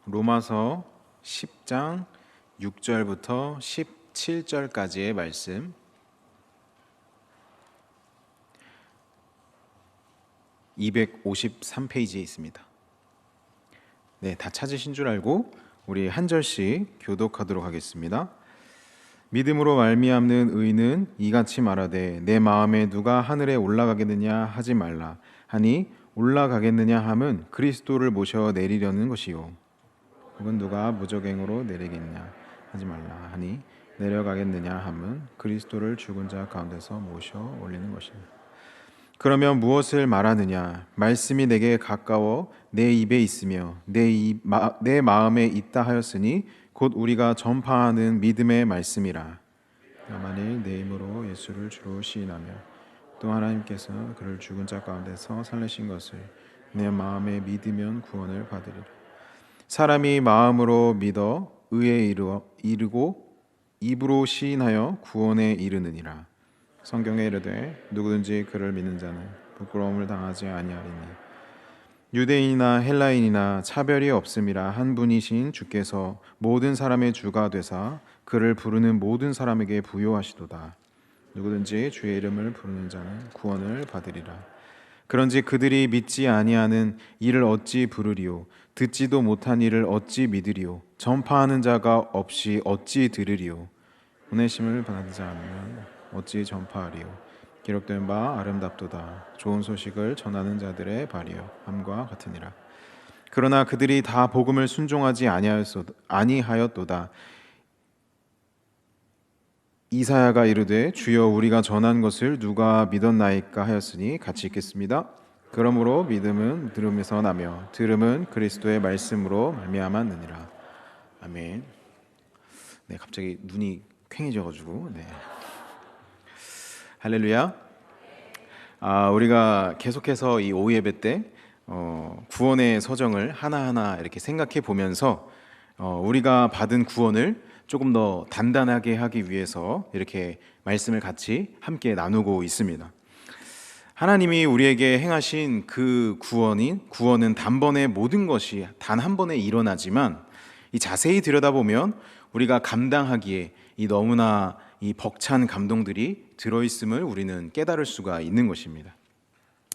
로마서 10장 6절부터 17절까지의 말씀, 253페이지에 있습니다. 네, 다 찾으신 줄 알고 우리 한 절씩 교독하도록 하겠습니다. 믿음으로 말미암는 의는 이같이 말하되 내 마음에 누가 하늘에 올라가겠느냐 하지 말라 하니 올라가겠느냐 함은 그리스도를 모셔 내리려는 것이요 혹은 누가 무저갱으로 내리겠냐 하지 말라 하니 내려가겠느냐 함은 그리스도를 죽은 자 가운데서 모셔 올리는 것이니 그러면 무엇을 말하느냐 말씀이 내게 가까워 내 입에 있으며 내 마음에 있다 하였으니 곧 우리가 전파하는 믿음의 말씀이라. 만일 내 힘으로 예수를 주로 시인하며 또 하나님께서 그를 죽은 자 가운데서 살리신 것을 내 마음에 믿으면 구원을 받으리라. 사람이 마음으로 믿어 의에 이르고 입으로 시인하여 구원에 이르느니라. 성경에 이르되 누구든지 그를 믿는 자는 부끄러움을 당하지 아니하리니 유대인이나 헬라인이나 차별이 없음이라 한 분이신 주께서 모든 사람의 주가 되사 그를 부르는 모든 사람에게 부요하시도다. 누구든지 주의 이름을 부르는 자는 구원을 받으리라. 그런지 그들이 믿지 아니하는 이를 어찌 부르리요 듣지도 못한 이를 어찌 믿으리요 전파하는 자가 없이 어찌 들으리요 보내심을 받지 않으면 어찌 전파하리요 기록된 바 아름답도다. 좋은 소식을 전하는 자들의 발이요 함과 같으니라. 그러나 그들이 다 복음을 순종하지 아니하였도다. 이사야가 이르되 주여 우리가 전한 것을 누가 믿었나이까 하였으니 같이 읽겠습니다. 그러므로 믿음은 들음에서 나며 들음은 그리스도의 말씀으로 말미암았느니라. 아멘. 네, 갑자기 눈이 퀭해져가지고 네. 할렐루야. 우리가 계속해서 이 오후 예배 때 구원의 서정을 하나하나 이렇게 생각해 보면서 우리가 받은 구원을 조금 더 단단하게 하기 위해서 이렇게 말씀을 같이 함께 나누고 있습니다. 하나님이 우리에게 행하신 그 구원은 단번에 모든 것이 단 한 번에 일어나지만 이 자세히 들여다보면 우리가 감당하기에 이 너무나 이 벅찬 감동들이 들어있음을 우리는 깨달을 수가 있는 것입니다.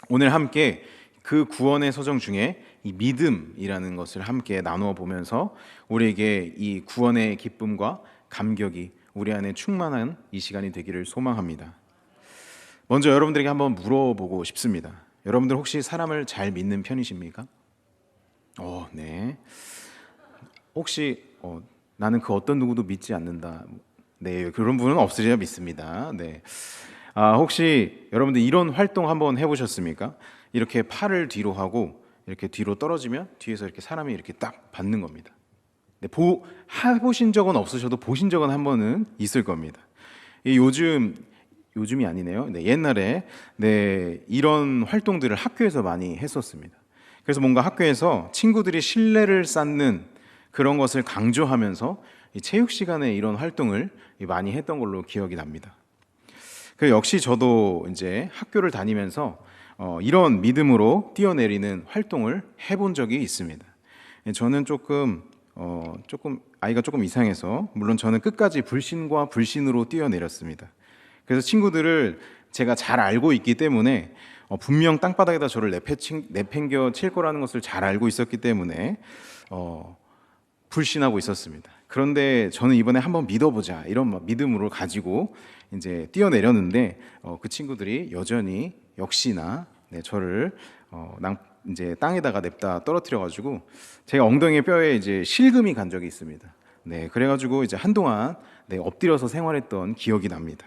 오늘 함께 그 구원의 서정 중에 이 믿음이라는 것을 함께 나누어 보면서 우리에게 이 구원의 기쁨과 감격이 우리 안에 충만한 이 시간이 되기를 소망합니다. 먼저 여러분들에게 한번 물어보고 싶습니다. 여러분들 혹시 사람을 잘 믿는 편이십니까? 네. 혹시 나는 그 어떤 누구도 믿지 않는다. 네, 그런 분은 없으리라 믿습니다. 네. 혹시 여러분들 이런 활동 한번 해보셨습니까? 이렇게 팔을 뒤로 하고 이렇게 뒤로 떨어지면 뒤에서 이렇게 사람이 이렇게 딱 받는 겁니다. 네, 해보신 적은 없으셔도 보신 적은 한 번은 있을 겁니다. 요즘이 아니네요. 네, 옛날에 이런 활동들을 학교에서 많이 했었습니다. 그래서 뭔가 학교에서 친구들이 신뢰를 쌓는 그런 것을 강조하면서 체육 시간에 이런 활동을 많이 했던 걸로 기억이 납니다. 역시 저도 이제 학교를 다니면서 이런 믿음으로 뛰어내리는 활동을 해본 적이 있습니다. 저는 조금 아이가 조금 이상해서 물론 저는 끝까지 불신과 불신으로 뛰어내렸습니다. 그래서 친구들을 제가 잘 알고 있기 때문에 분명 땅바닥에다 저를 내팽겨 칠 거라는 것을 잘 알고 있었기 때문에 불신하고 있었습니다. 그런데 저는 이번에 한번 믿어보자 이런 믿음으로 가지고 이제 뛰어내렸는데 그 친구들이 여전히 역시나 저를 이제 땅에다가 냅다 떨어뜨려가지고 제가 엉덩이 뼈에 이제 실금이 간 적이 있습니다. 네, 그래가지고 이제 한동안 엎드려서 생활했던 기억이 납니다.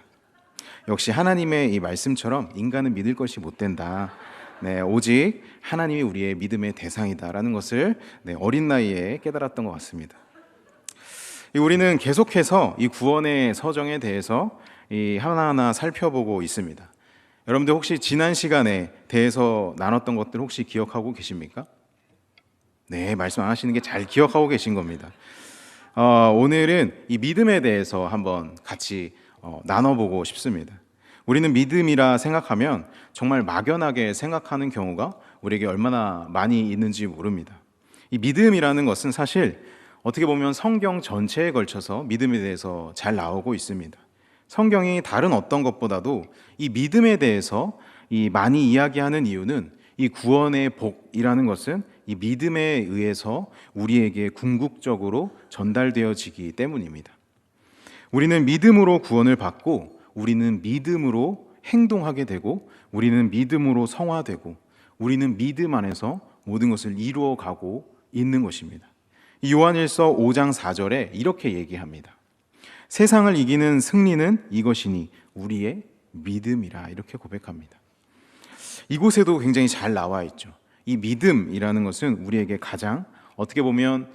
역시 하나님의 이 말씀처럼 인간은 믿을 것이 못 된다. 네, 오직 하나님이 우리의 믿음의 대상이다라는 것을 어린 나이에 깨달았던 것 같습니다. 우리는 계속해서 이 구원의 서정에 대해서 하나하나 살펴보고 있습니다. 여러분들 혹시 지난 시간에 대해서 나눴던 것들 혹시 기억하고 계십니까? 네, 말씀 안 하시는 게 잘 기억하고 계신 겁니다. 오늘은 이 믿음에 대해서 한번 같이 나눠보고 싶습니다. 우리는 믿음이라 생각하면 정말 막연하게 생각하는 경우가 우리에게 얼마나 많이 있는지 모릅니다. 이 믿음이라는 것은 사실 어떻게 보면 성경 전체에 걸쳐서 믿음에 대해서 잘 나오고 있습니다. 성경이 다른 어떤 것보다도 이 믿음에 대해서 많이 이야기하는 이유는 이 구원의 복이라는 것은 이 믿음에 의해서 우리에게 궁극적으로 전달되어지기 때문입니다. 우리는 믿음으로 구원을 받고, 우리는 믿음으로 행동하게 되고, 우리는 믿음으로 성화되고, 우리는 믿음 안에서 모든 것을 이루어가고 있는 것입니다. 요한일서 5장 4절에 이렇게 얘기합니다. 세상을 이기는 승리는 이것이니 우리의 믿음이라, 이렇게 고백합니다. 이곳에도 굉장히 잘 나와 있죠. 이 믿음이라는 것은 우리에게 가장, 어떻게 보면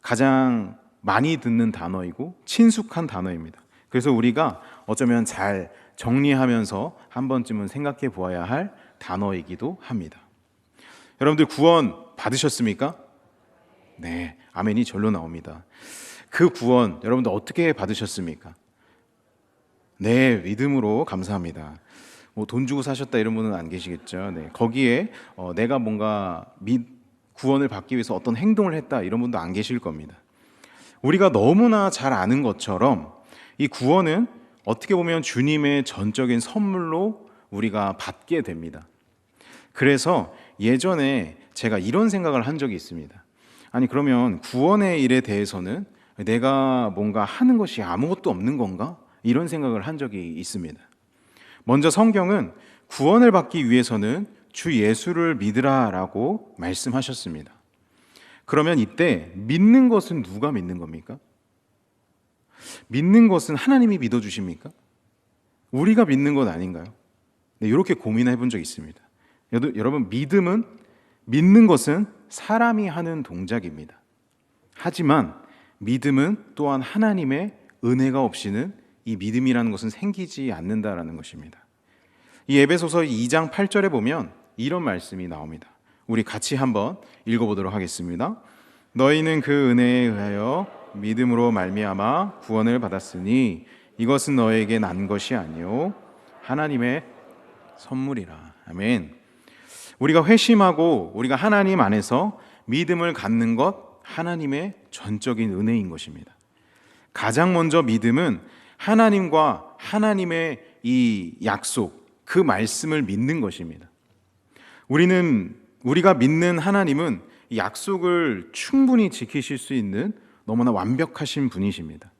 가장 많이 듣는 단어이고 친숙한 단어입니다. 그래서 우리가 어쩌면 잘 정리하면서 한 번쯤은 생각해 보아야 할 단어이기도 합니다. 여러분들 구원 받으셨습니까? 네, 아멘이 절로 나옵니다. 그 구원 여러분들 어떻게 받으셨습니까? 네, 믿음으로. 감사합니다. 뭐 돈 주고 사셨다 이런 분은 안 계시겠죠. 네, 거기에 내가 뭔가 구원을 받기 위해서 어떤 행동을 했다 이런 분도 안 계실 겁니다. 우리가 너무나 잘 아는 것처럼 이 구원은 어떻게 보면 주님의 전적인 선물로 우리가 받게 됩니다. 그래서 예전에 제가 이런 생각을 한 적이 있습니다. 아니, 그러면 구원의 일에 대해서는 내가 뭔가 하는 것이 아무것도 없는 건가? 이런 생각을 한 적이 있습니다. 먼저 성경은 구원을 받기 위해서는 주 예수를 믿으라라고 말씀하셨습니다. 그러면 이때 믿는 것은 누가 믿는 겁니까? 믿는 것은 하나님이 믿어주십니까? 우리가 믿는 것 아닌가요? 네, 이렇게 고민해 본 적이 있습니다. 여러분, 믿는 것은 사람이 하는 동작입니다. 하지만 믿음은 또한 하나님의 은혜가 없이는 이 믿음이라는 것은 생기지 않는다라는 것입니다. 이 에베소서 2장 8절에 보면 이런 말씀이 나옵니다. 우리 같이 한번 읽어보도록 하겠습니다. 너희는 그 은혜에 의하여 믿음으로 말미암아 구원을 받았으니 이것은 너에게 난 것이 아니요 하나님의 선물이라. 아멘. 우리가 회심하고 우리가 하나님 안에서 믿음을 갖는 것, 하나님의 전적인 은혜인 것입니다. 가장 먼저 믿음은 하나님과 하나님의 이 약속, 그 말씀을 믿는 것입니다. 우리가 믿는 하나님은 약속을 충분히 지키실 수 있는 너무나 완벽하신 분이십니다.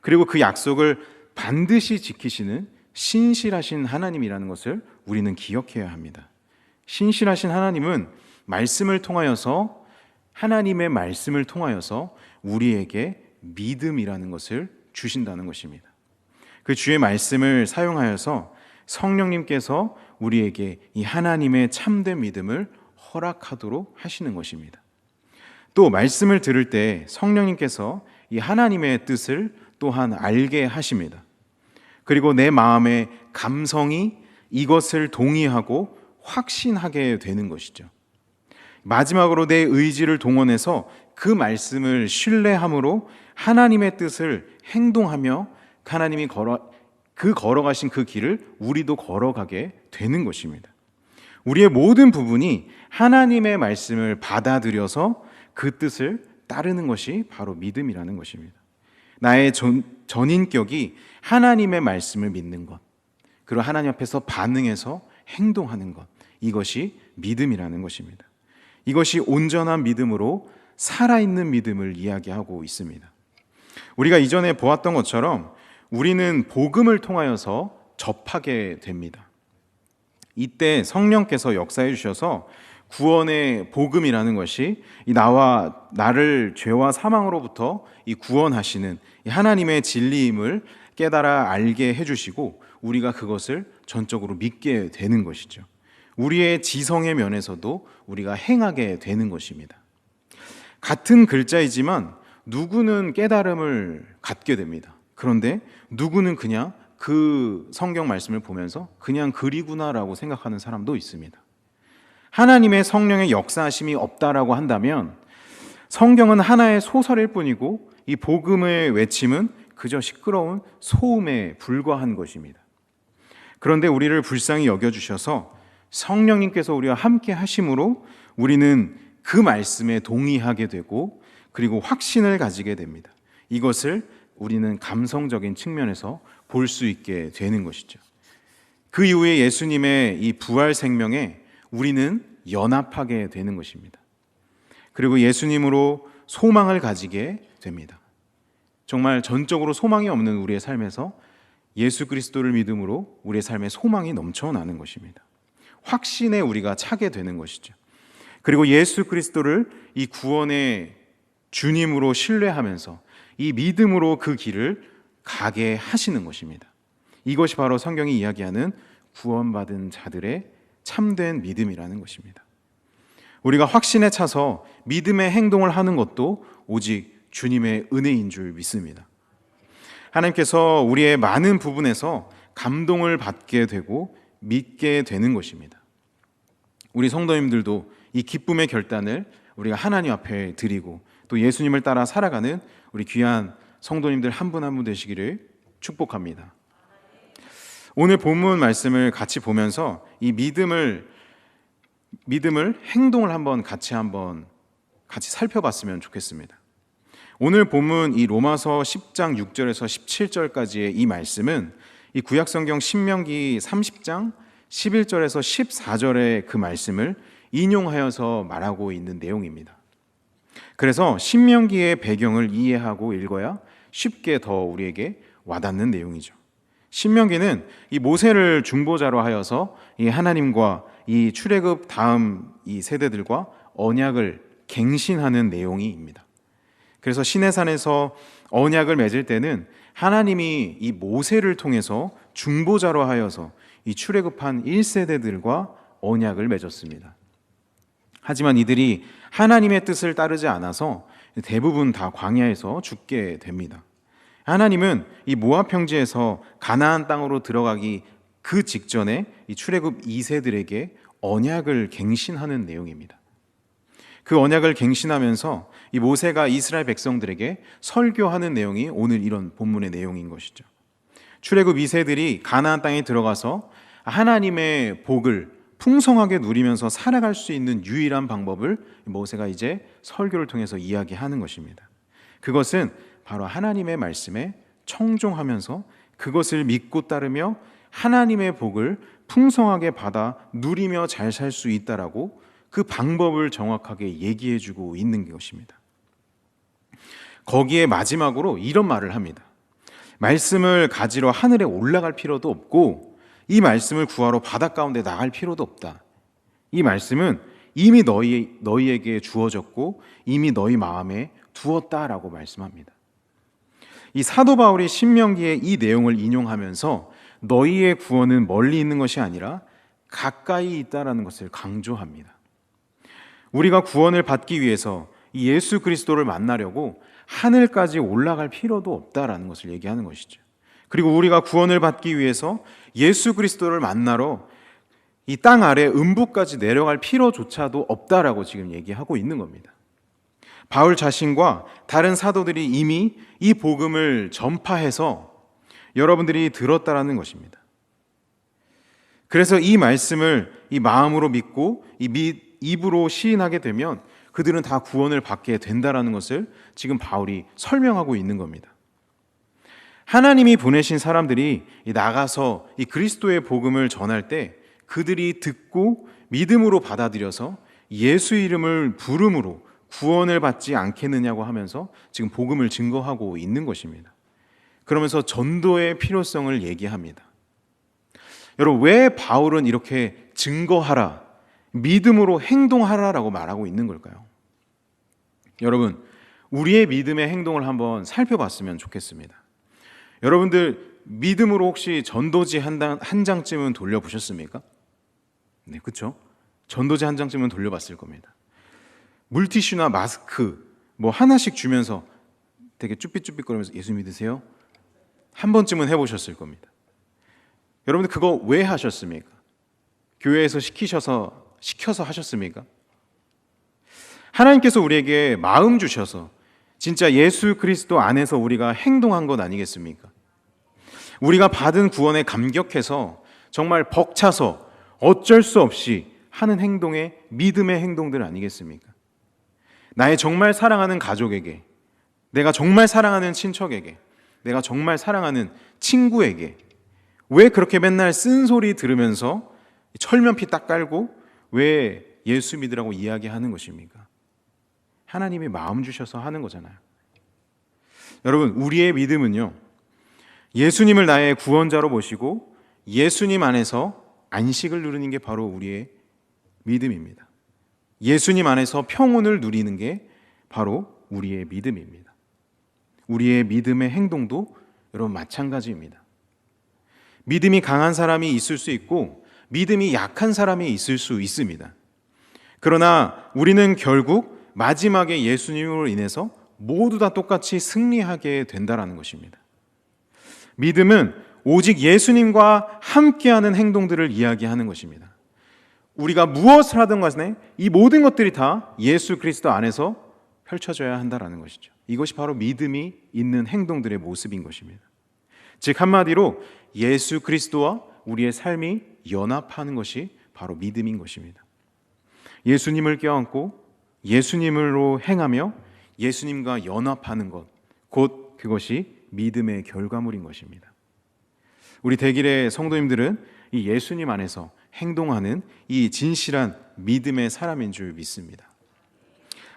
그리고 그 약속을 반드시 지키시는 신실하신 하나님이라는 것을 우리는 기억해야 합니다. 신실하신 하나님은 말씀을 통하여서, 하나님의 말씀을 통하여서 우리에게 믿음이라는 것을 주신다는 것입니다. 그 주의 말씀을 사용하여서 성령님께서 우리에게 이 하나님의 참된 믿음을 허락하도록 하시는 것입니다. 또 말씀을 들을 때 성령님께서 이 하나님의 뜻을 또한 알게 하십니다. 그리고 내 마음의 감성이 이것을 동의하고 확신하게 되는 것이죠. 마지막으로 내 의지를 동원해서 그 말씀을 신뢰함으로 하나님의 뜻을 행동하며 하나님이 걸어가신 그 길을 우리도 걸어가게 되는 것입니다. 우리의 모든 부분이 하나님의 말씀을 받아들여서 그 뜻을 따르는 것이 바로 믿음이라는 것입니다. 나의 전인격이 하나님의 말씀을 믿는 것, 그리고 하나님 앞에서 반응해서 행동하는 것, 이것이 믿음이라는 것입니다. 이것이 온전한 믿음으로 살아있는 믿음을 이야기하고 있습니다. 우리가 이전에 보았던 것처럼 우리는 복음을 통하여서 접하게 됩니다. 이때 성령께서 역사해 주셔서 구원의 복음이라는 것이 나를 죄와 사망으로부터 구원하시는 하나님의 진리임을 깨달아 알게 해주시고 우리가 그것을 전적으로 믿게 되는 것이죠. 우리의 지성의 면에서도 우리가 행하게 되는 것입니다. 같은 글자이지만 누구는 깨달음을 갖게 됩니다. 그런데 누구는 그냥 그 성경 말씀을 보면서 그냥 글이구나라고 생각하는 사람도 있습니다. 하나님의 성령의 역사하심이 없다라고 한다면 성경은 하나의 소설일 뿐이고 이 복음의 외침은 그저 시끄러운 소음에 불과한 것입니다. 그런데 우리를 불쌍히 여겨주셔서 성령님께서 우리와 함께 하심으로 우리는 그 말씀에 동의하게 되고 그리고 확신을 가지게 됩니다. 이것을 우리는 감성적인 측면에서 볼 수 있게 되는 것이죠. 그 이후에 예수님의 이 부활 생명에 우리는 연합하게 되는 것입니다. 그리고 예수님으로 소망을 가지게 됩니다. 정말 전적으로 소망이 없는 우리의 삶에서 예수 그리스도를 믿음으로 우리의 삶에 소망이 넘쳐나는 것입니다. 확신에 우리가 차게 되는 것이죠. 그리고 예수 그리스도를 이 구원의 주님으로 신뢰하면서 이 믿음으로 그 길을 가게 하시는 것입니다. 이것이 바로 성경이 이야기하는 구원받은 자들의 참된 믿음이라는 것입니다. 우리가 확신에 차서 믿음의 행동을 하는 것도 오직 주님의 은혜인 줄 믿습니다. 하나님께서 우리의 많은 부분에서 감동을 받게 되고 믿게 되는 것입니다. 우리 성도님들도 이 기쁨의 결단을 우리가 하나님 앞에 드리고 또 예수님을 따라 살아가는 우리 귀한 성도님들 한 분 한 분 되시기를 축복합니다. 오늘 본문 말씀을 같이 보면서 이 믿음을 행동을 한번 같이 살펴봤으면 좋겠습니다. 오늘 본문 이 로마서 10장 6절에서 17절까지의 이 말씀은 이 구약성경 신명기 30장 11절에서 14절의 그 말씀을 인용하여서 말하고 있는 내용입니다. 그래서 신명기의 배경을 이해하고 읽어야 쉽게 더 우리에게 와닿는 내용이죠. 신명기는 이 모세를 중보자로 하여서 이 하나님과 이 출애굽 다음 이 세대들과 언약을 갱신하는 내용입니다. 그래서 시내산에서 언약을 맺을 때는 하나님이 이 모세를 통해서 중보자로 하여서 이 출애굽한 1세대들과 언약을 맺었습니다. 하지만 이들이 하나님의 뜻을 따르지 않아서 대부분 다 광야에서 죽게 됩니다. 하나님은 이 모압 평지에서 가나안 땅으로 들어가기 그 직전에 이 출애굽 2세들에게 언약을 갱신하는 내용입니다. 그 언약을 갱신하면서 이 모세가 이스라엘 백성들에게 설교하는 내용이 오늘 이런 본문의 내용인 것이죠. 출애굽 2세들이 가나안 땅에 들어가서 하나님의 복을 풍성하게 누리면서 살아갈 수 있는 유일한 방법을 모세가 이제 설교를 통해서 이야기하는 것입니다. 그것은 바로 하나님의 말씀에 청종하면서 그것을 믿고 따르며 하나님의 복을 풍성하게 받아 누리며 잘 살 수 있다라고 그 방법을 정확하게 얘기해 주고 있는 것입니다. 거기에 마지막으로 이런 말을 합니다. 말씀을 가지러 하늘에 올라갈 필요도 없고 이 말씀을 구하러 바다 가운데 나갈 필요도 없다. 이 말씀은 이미 너희에게 주어졌고 이미 너희 마음에 두었다라고 말씀합니다. 이 사도 바울이 신명기의 이 내용을 인용하면서 너희의 구원은 멀리 있는 것이 아니라 가까이 있다라는 것을 강조합니다. 우리가 구원을 받기 위해서 이 예수 그리스도를 만나려고 하늘까지 올라갈 필요도 없다라는 것을 얘기하는 것이죠. 그리고 우리가 구원을 받기 위해서 예수 그리스도를 만나러 이 땅 아래 음부까지 내려갈 필요조차도 없다라고 지금 얘기하고 있는 겁니다. 바울 자신과 다른 사도들이 이미 이 복음을 전파해서 여러분들이 들었다라는 것입니다. 그래서 이 말씀을 이 마음으로 믿고 입으로 시인하게 되면 그들은 다 구원을 받게 된다라는 것을 지금 바울이 설명하고 있는 겁니다. 하나님이 보내신 사람들이 나가서 이 그리스도의 복음을 전할 때 그들이 듣고 믿음으로 받아들여서 예수 이름을 부름으로 구원을 받지 않겠느냐고 하면서 지금 복음을 증거하고 있는 것입니다. 그러면서 전도의 필요성을 얘기합니다. 여러분, 왜 바울은 이렇게 증거하라, 믿음으로 행동하라라고 말하고 있는 걸까요? 여러분, 우리의 믿음의 행동을 한번 살펴봤으면 좋겠습니다. 여러분들 믿음으로 혹시 전도지 한 장쯤은 돌려보셨습니까? 네, 그렇죠? 전도지 한 장쯤은 돌려봤을 겁니다. 물티슈나 마스크 뭐 하나씩 주면서 되게 쭈삣쭈삣거리면서 예수 믿으세요? 한 번쯤은 해보셨을 겁니다. 여러분들 그거 왜 하셨습니까? 교회에서 시켜서 하셨습니까? 하나님께서 우리에게 마음 주셔서 진짜 예수 그리스도 안에서 우리가 행동한 것 아니겠습니까? 우리가 받은 구원에 감격해서 정말 벅차서 어쩔 수 없이 하는 행동의 믿음의 행동들 아니겠습니까? 나의 정말 사랑하는 가족에게, 내가 정말 사랑하는 친척에게, 내가 정말 사랑하는 친구에게 왜 그렇게 맨날 쓴소리 들으면서 철면피 딱 깔고 왜 예수 믿으라고 이야기하는 것입니까? 하나님이 마음 주셔서 하는 거잖아요. 여러분, 우리의 믿음은요, 예수님을 나의 구원자로 모시고 예수님 안에서 안식을 누리는 게 바로 우리의 믿음입니다. 예수님 안에서 평온을 누리는 게 바로 우리의 믿음입니다. 우리의 믿음의 행동도 여러분 마찬가지입니다. 믿음이 강한 사람이 있을 수 있고 믿음이 약한 사람이 있을 수 있습니다. 그러나 우리는 결국 마지막에 예수님으로 인해서 모두 다 똑같이 승리하게 된다는 것입니다. 믿음은 오직 예수님과 함께하는 행동들을 이야기하는 것입니다. 우리가 무엇을 하든 간에 이 모든 것들이 다 예수 그리스도 안에서 펼쳐져야 한다는 것이죠. 이것이 바로 믿음이 있는 행동들의 모습인 것입니다. 즉 한마디로 예수 그리스도와 우리의 삶이 연합하는 것이 바로 믿음인 것입니다. 예수님을 껴안고 예수님으로 행하며 예수님과 연합하는 것, 곧 그것이 믿음의 결과물인 것입니다. 우리 대길의 성도님들은 이 예수님 안에서 행동하는 이 진실한 믿음의 사람인 줄 믿습니다.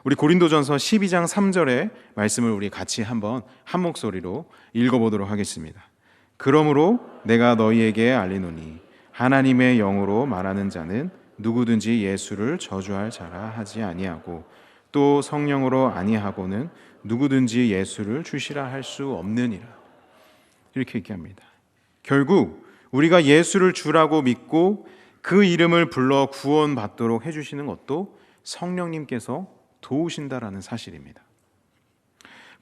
우리 고린도전서 12장 3절의 말씀을 우리 같이 한번 한 목소리로 읽어보도록 하겠습니다. 그러므로 내가 너희에게 알리노니 하나님의 영으로 말하는 자는 누구든지 예수를 저주할 자라 하지 아니하고 또 성령으로 아니하고는 누구든지 예수를 주시라 할 수 없느니라. 이렇게 얘기합니다. 결국 우리가 예수를 주라고 믿고 그 이름을 불러 구원받도록 해주시는 것도 성령님께서 도우신다라는 사실입니다.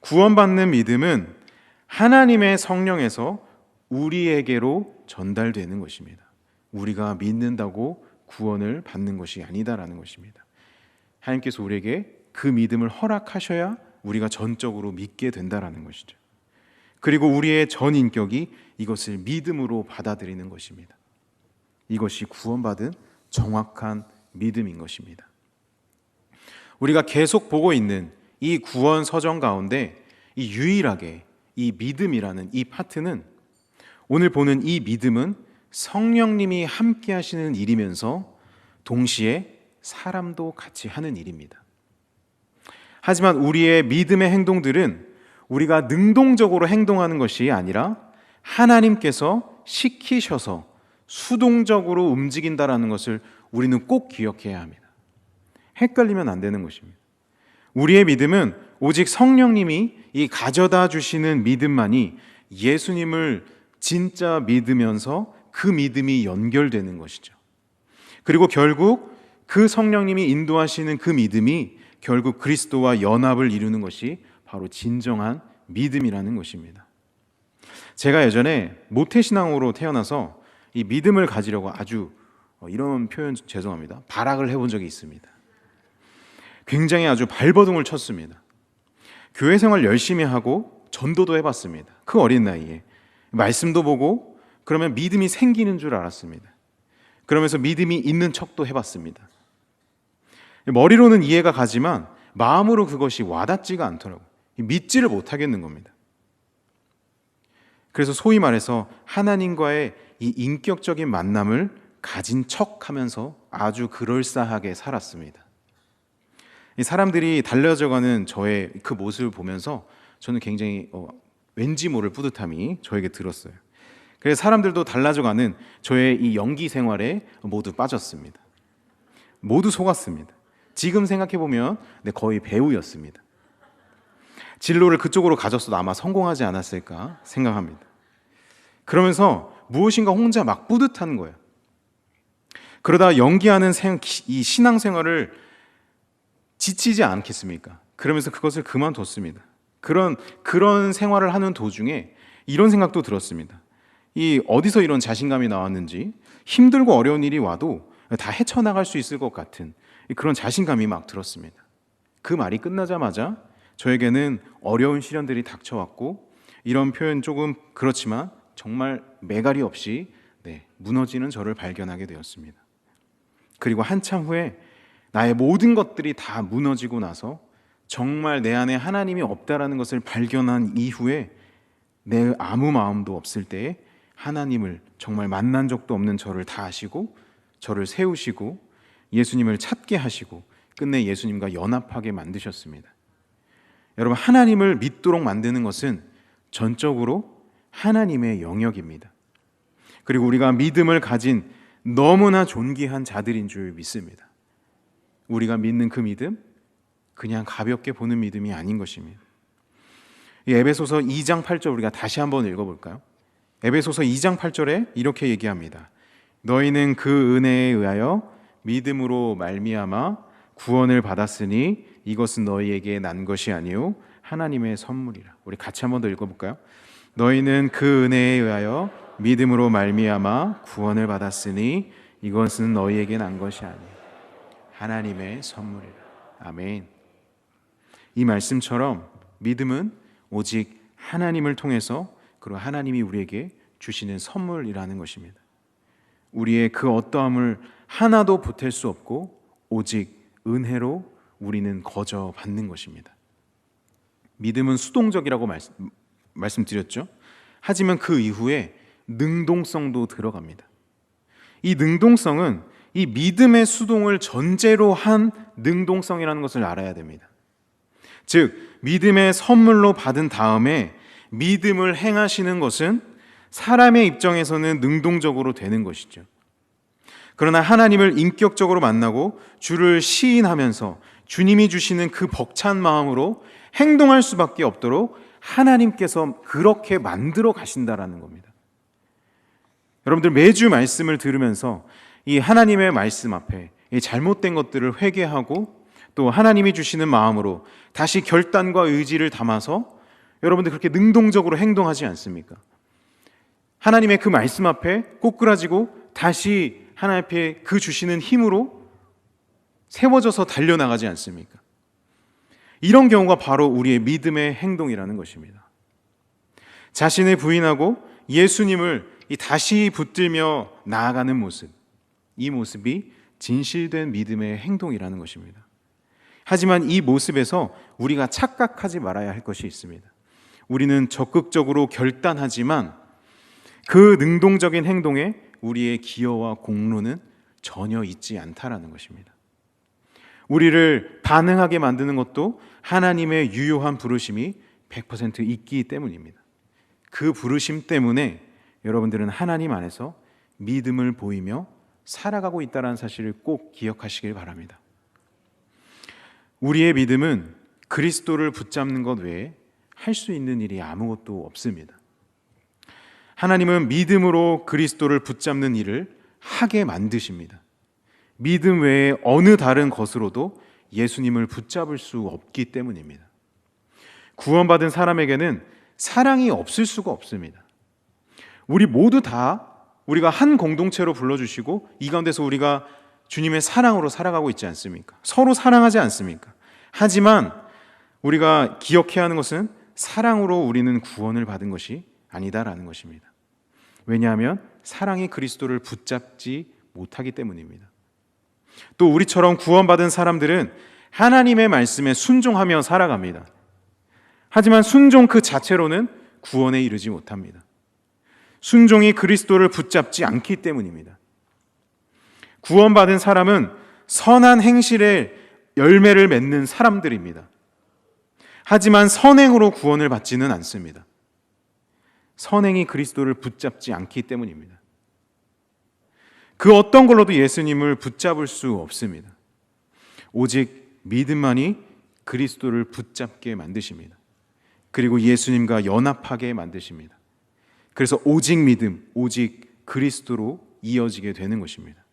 구원받는 믿음은 하나님의 성령에서 우리에게로 전달되는 것입니다. 우리가 믿는다고 구원을 받는 것이 아니다라는 것입니다. 하나님께서 우리에게 그 믿음을 허락하셔야 우리가 전적으로 믿게 된다라는 것이죠. 그리고 우리의 전 인격이 이것을 믿음으로 받아들이는 것입니다. 이것이 구원받은 정확한 믿음인 것입니다. 우리가 계속 보고 있는 이 구원 서정 가운데 이 유일하게 이 믿음이라는 이 파트는, 오늘 보는 이 믿음은 성령님이 함께 하시는 일이면서 동시에 사람도 같이 하는 일입니다. 하지만 우리의 믿음의 행동들은 우리가 능동적으로 행동하는 것이 아니라 하나님께서 시키셔서 수동적으로 움직인다라는 것을 우리는 꼭 기억해야 합니다. 헷갈리면 안 되는 것입니다. 우리의 믿음은 오직 성령님이 이 가져다 주시는 믿음만이 예수님을 진짜 믿으면서 그 믿음이 연결되는 것이죠. 그리고 결국 그 성령님이 인도하시는 그 믿음이 결국 그리스도와 연합을 이루는 것이 바로 진정한 믿음이라는 것입니다. 제가 예전에 모태신앙으로 태어나서 이 믿음을 가지려고 아주 이런 표현 죄송합니다. 발악을 해본 적이 있습니다. 굉장히 아주 발버둥을 쳤습니다. 교회 생활 열심히 하고 전도도 해봤습니다. 그 어린 나이에 말씀도 보고 그러면 믿음이 생기는 줄 알았습니다. 그러면서 믿음이 있는 척도 해봤습니다. 머리로는 이해가 가지만 마음으로 그것이 와닿지가 않더라고요. 믿지를 못하겠는 겁니다. 그래서 소위 말해서 하나님과의 이 인격적인 만남을 가진 척하면서 아주 그럴싸하게 살았습니다. 이 사람들이 달라져가는 저의 그 모습을 보면서 저는 굉장히 왠지 모를 뿌듯함이 저에게 들었어요. 그래서 사람들도 달라져가는 저의 이 연기 생활에 모두 빠졌습니다. 모두 속았습니다. 지금 생각해보면 거의 배우였습니다. 진로를 그쪽으로 가졌어도 아마 성공하지 않았을까 생각합니다. 그러면서 무엇인가 혼자 막 뿌듯한 거예요. 그러다 연기하는 이 신앙생활을 지치지 않겠습니까? 그러면서 그것을 그만뒀습니다. 그런 생활을 하는 도중에 이런 생각도 들었습니다. 이 어디서 이런 자신감이 나왔는지, 힘들고 어려운 일이 와도 다 헤쳐나갈 수 있을 것 같은 그런 자신감이 막 들었습니다. 그 말이 끝나자마자 저에게는 어려운 시련들이 닥쳐왔고, 이런 표현 조금 그렇지만 정말 매갈이 없이 무너지는 저를 발견하게 되었습니다. 그리고 한참 후에 나의 모든 것들이 다 무너지고 나서 정말 내 안에 하나님이 없다라는 것을 발견한 이후에 내 아무 마음도 없을 때에 하나님을 정말 만난 적도 없는 저를 다 아시고 저를 세우시고 예수님을 찾게 하시고 끝내 예수님과 연합하게 만드셨습니다. 여러분, 하나님을 믿도록 만드는 것은 전적으로 하나님의 영역입니다. 그리고 우리가 믿음을 가진 너무나 존귀한 자들인 줄 믿습니다. 우리가 믿는 그 믿음, 그냥 가볍게 보는 믿음이 아닌 것입니다. 이 에베소서 2장 8절 우리가 다시 한번 읽어볼까요? 에베소서 2장 8절에 이렇게 얘기합니다. 너희는 그 은혜에 의하여 믿음으로 말미암아 구원을 받았으니 이것은 너희에게 난 것이 아니요 하나님의 선물이라. 우리 같이 한번 더 읽어볼까요? 너희는 그 은혜에 의하여 믿음으로 말미암아 구원을 받았으니 이것은 너희에게 난 것이 아니요 하나님의 선물이라. 아멘. 이 말씀처럼 믿음은 오직 하나님을 통해서, 그리고 하나님이 우리에게 주시는 선물이라는 것입니다. 우리의 그 어떠함을 하나도 보탤 수 없고 오직 은혜로 우리는 거저 받는 것입니다. 믿음은 수동적이라고 말씀드렸죠. 하지만 그 이후에 능동성도 들어갑니다. 이 능동성은 이 믿음의 수동을 전제로 한 능동성이라는 것을 알아야 됩니다. 즉, 믿음의 선물로 받은 다음에 믿음을 행하시는 것은 사람의 입장에서는 능동적으로 되는 것이죠. 그러나 하나님을 인격적으로 만나고 주를 시인하면서 주님이 주시는 그 벅찬 마음으로 행동할 수밖에 없도록 하나님께서 그렇게 만들어 가신다라는 겁니다. 여러분들 매주 말씀을 들으면서 이 하나님의 말씀 앞에 이 잘못된 것들을 회개하고 또 하나님이 주시는 마음으로 다시 결단과 의지를 담아서 여러분들 그렇게 능동적으로 행동하지 않습니까? 하나님의 그 말씀 앞에 꼬꾸라지고 다시 하나님 앞에 그 주시는 힘으로 세워져서 달려나가지 않습니까? 이런 경우가 바로 우리의 믿음의 행동이라는 것입니다. 자신을 부인하고 예수님을 다시 붙들며 나아가는 모습, 이 모습이 진실된 믿음의 행동이라는 것입니다. 하지만 이 모습에서 우리가 착각하지 말아야 할 것이 있습니다. 우리는 적극적으로 결단하지만 그 능동적인 행동에 우리의 기여와 공로는 전혀 있지 않다라는 것입니다. 우리를 반응하게 만드는 것도 하나님의 유효한 부르심이 100% 있기 때문입니다. 그 부르심 때문에 여러분들은 하나님 안에서 믿음을 보이며 살아가고 있다는 사실을 꼭 기억하시길 바랍니다. 우리의 믿음은 그리스도를 붙잡는 것 외에 할 수 있는 일이 아무것도 없습니다. 하나님은 믿음으로 그리스도를 붙잡는 일을 하게 만드십니다. 믿음 외에 어느 다른 것으로도 예수님을 붙잡을 수 없기 때문입니다. 구원받은 사람에게는 사랑이 없을 수가 없습니다. 우리 모두 다 우리가 한 공동체로 불러주시고 이 가운데서 우리가 주님의 사랑으로 살아가고 있지 않습니까? 서로 사랑하지 않습니까? 하지만 우리가 기억해야 하는 것은 사랑으로 우리는 구원을 받은 것이 아니다라는 것입니다. 왜냐하면 사랑이 그리스도를 붙잡지 못하기 때문입니다. 또 우리처럼 구원받은 사람들은 하나님의 말씀에 순종하며 살아갑니다. 하지만 순종 그 자체로는 구원에 이르지 못합니다. 순종이 그리스도를 붙잡지 않기 때문입니다. 구원받은 사람은 선한 행실의 열매를 맺는 사람들입니다. 하지만 선행으로 구원을 받지는 않습니다. 선행이 그리스도를 붙잡지 않기 때문입니다. 그 어떤 걸로도 예수님을 붙잡을 수 없습니다. 오직 믿음만이 그리스도를 붙잡게 만드십니다. 그리고 예수님과 연합하게 만드십니다. 그래서 오직 믿음, 오직 그리스도로 이어지게 되는 것입니다.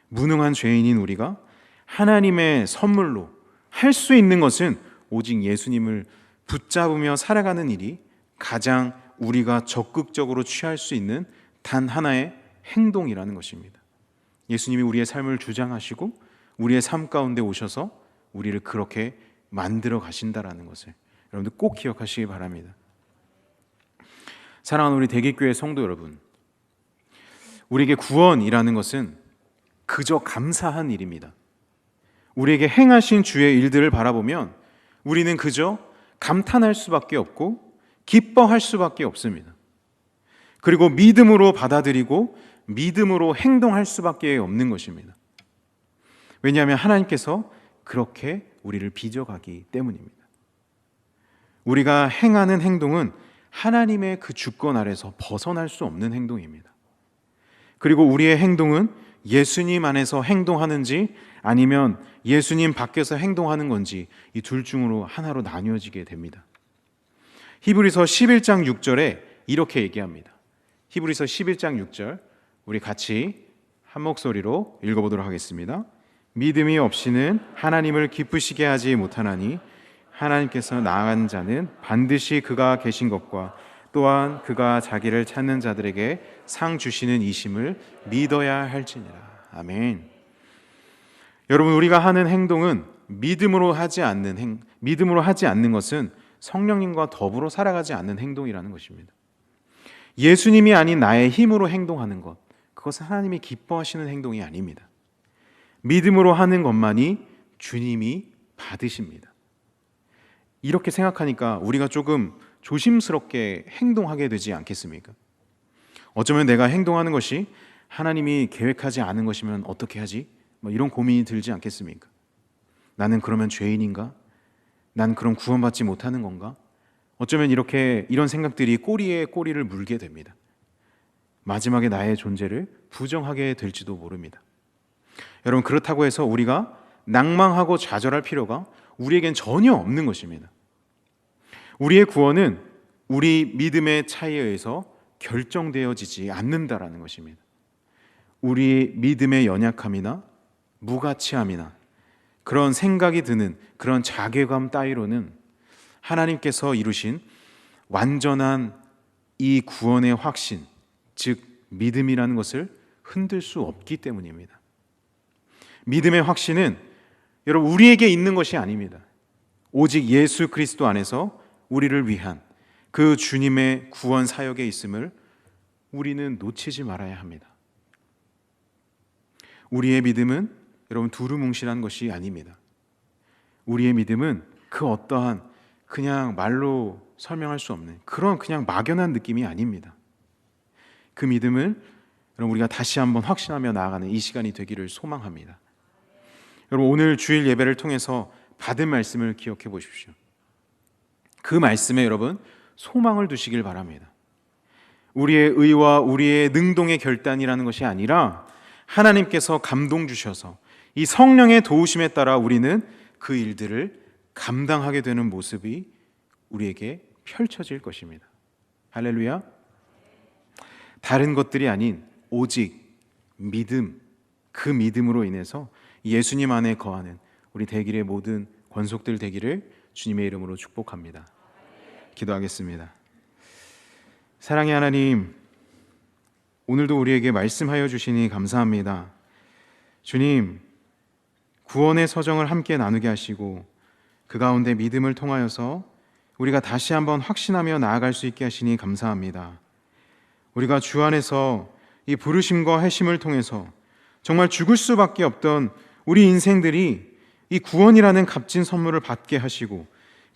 무능한 죄인인 우리가 하나님의 선물로 할 수 있는 것은 오직 예수님을 붙잡으며 살아가는 일이 가장 우리가 적극적으로 취할 수 있는 단 하나의 행동이라는 것입니다. 예수님이 우리의 삶을 주장하시고 우리의 삶 가운데 오셔서 우리를 그렇게 만들어 가신다라는 것을 여러분들 꼭 기억하시기 바랍니다. 사랑하는 우리 대기교회 성도 여러분, 우리에게 구원이라는 것은 그저 감사한 일입니다. 우리에게 행하신 주의 일들을 바라보면 우리는 그저 감탄할 수밖에 없고 기뻐할 수밖에 없습니다. 그리고 믿음으로 받아들이고 믿음으로 행동할 수밖에 없는 것입니다. 왜냐하면 하나님께서 그렇게 우리를 빚어가기 때문입니다. 우리가 행하는 행동은 하나님의 그 주권 아래서 벗어날 수 없는 행동입니다. 그리고 우리의 행동은 예수님 안에서 행동하는지 아니면 예수님 밖에서 행동하는 건지 이 둘 중으로 하나로 나뉘어지게 됩니다. 히브리서 11장 6절에 이렇게 얘기합니다. 히브리서 11장 6절 우리 같이 한 목소리로 읽어보도록 하겠습니다. 믿음이 없이는 하나님을 기쁘시게 하지 못하나니 하나님께서 나아간 자는 반드시 그가 계신 것과 또한 그가 자기를 찾는 자들에게 상 주시는 이심을 믿어야 할지니라. 아멘. 여러분, 우리가 하는 행동은 믿음으로 하지 않는 것은 성령님과 더불어 살아가지 않는 행동이라는 것입니다. 예수님이 아닌 나의 힘으로 행동하는 것, 그것은 하나님이 기뻐하시는 행동이 아닙니다. 믿음으로 하는 것만이 주님이 받으십니다. 이렇게 생각하니까 우리가 조금 조심스럽게 행동하게 되지 않겠습니까? 어쩌면 내가 행동하는 것이 하나님이 계획하지 않은 것이면 어떻게 하지? 이런 고민이 들지 않겠습니까? 나는 그러면 죄인인가? 난 그럼 구원받지 못하는 건가? 어쩌면 이런 생각들이 꼬리에 꼬리를 물게 됩니다. 마지막에 나의 존재를 부정하게 될지도 모릅니다. 여러분, 그렇다고 해서 우리가 낭망하고 좌절할 필요가 우리에겐 전혀 없는 것입니다. 우리의 구원은 우리 믿음의 차이에 의해서 결정되어지지 않는다라는 것입니다. 우리 믿음의 연약함이나 무가치함이나 그런 생각이 드는 그런 자괴감 따위로는 하나님께서 이루신 완전한 이 구원의 확신, 즉 믿음이라는 것을 흔들 수 없기 때문입니다. 믿음의 확신은 여러분 우리에게 있는 것이 아닙니다. 오직 예수 그리스도 안에서 우리를 위한 그 주님의 구원 사역에 있음을 우리는 놓치지 말아야 합니다. 우리의 믿음은 여러분 두루뭉실한 것이 아닙니다. 우리의 믿음은 그 어떠한 그냥 말로 설명할 수 없는 그런 그냥 막연한 느낌이 아닙니다. 그 믿음을 여러분 우리가 다시 한번 확신하며 나아가는 이 시간이 되기를 소망합니다. 여러분, 오늘 주일 예배를 통해서 받은 말씀을 기억해 보십시오. 그 말씀에 여러분 소망을 두시길 바랍니다. 우리의 의와 우리의 능동의 결단이라는 것이 아니라 하나님께서 감동 주셔서 이 성령의 도우심에 따라 우리는 그 일들을 감당하게 되는 모습이 우리에게 펼쳐질 것입니다. 할렐루야. 다른 것들이 아닌 오직 믿음, 그 믿음으로 인해서 예수님 안에 거하는 우리 대길의 모든 권속들 되기를 주님의 이름으로 축복합니다. 기도하겠습니다. 사랑의 하나님, 오늘도 우리에게 말씀하여 주시니 감사합니다. 주님, 구원의 서정을 함께 나누게 하시고 그 가운데 믿음을 통하여서 우리가 다시 한번 확신하며 나아갈 수 있게 하시니 감사합니다. 우리가 주 안에서 이 부르심과 회심을 통해서 정말 죽을 수밖에 없던 우리 인생들이 이 구원이라는 값진 선물을 받게 하시고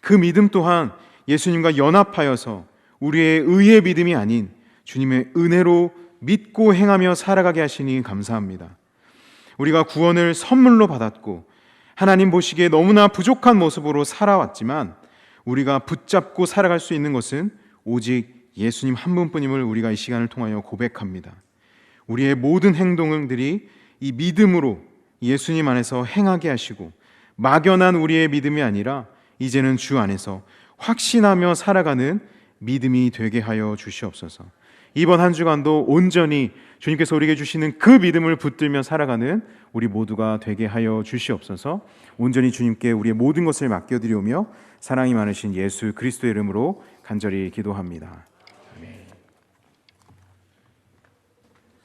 그 믿음 또한 예수님과 연합하여서 우리의 의의 믿음이 아닌 주님의 은혜로 믿고 행하며 살아가게 하시니 감사합니다. 우리가 구원을 선물로 받았고 하나님 보시기에 너무나 부족한 모습으로 살아왔지만 우리가 붙잡고 살아갈 수 있는 것은 오직 예수님 한 분뿐임을 우리가 이 시간을 통하여 고백합니다. 우리의 모든 행동들이 이 믿음으로 예수님 안에서 행하게 하시고 막연한 우리의 믿음이 아니라 이제는 주 안에서 확신하며 살아가는 믿음이 되게 하여 주시옵소서. 이번 한 주간도 온전히 주님께서 우리에게 주시는 그 믿음을 붙들며 살아가는 우리 모두가 되게 하여 주시옵소서. 온전히 주님께 우리의 모든 것을 맡겨드리오며 사랑이 많으신 예수 그리스도의 이름으로 간절히 기도합니다.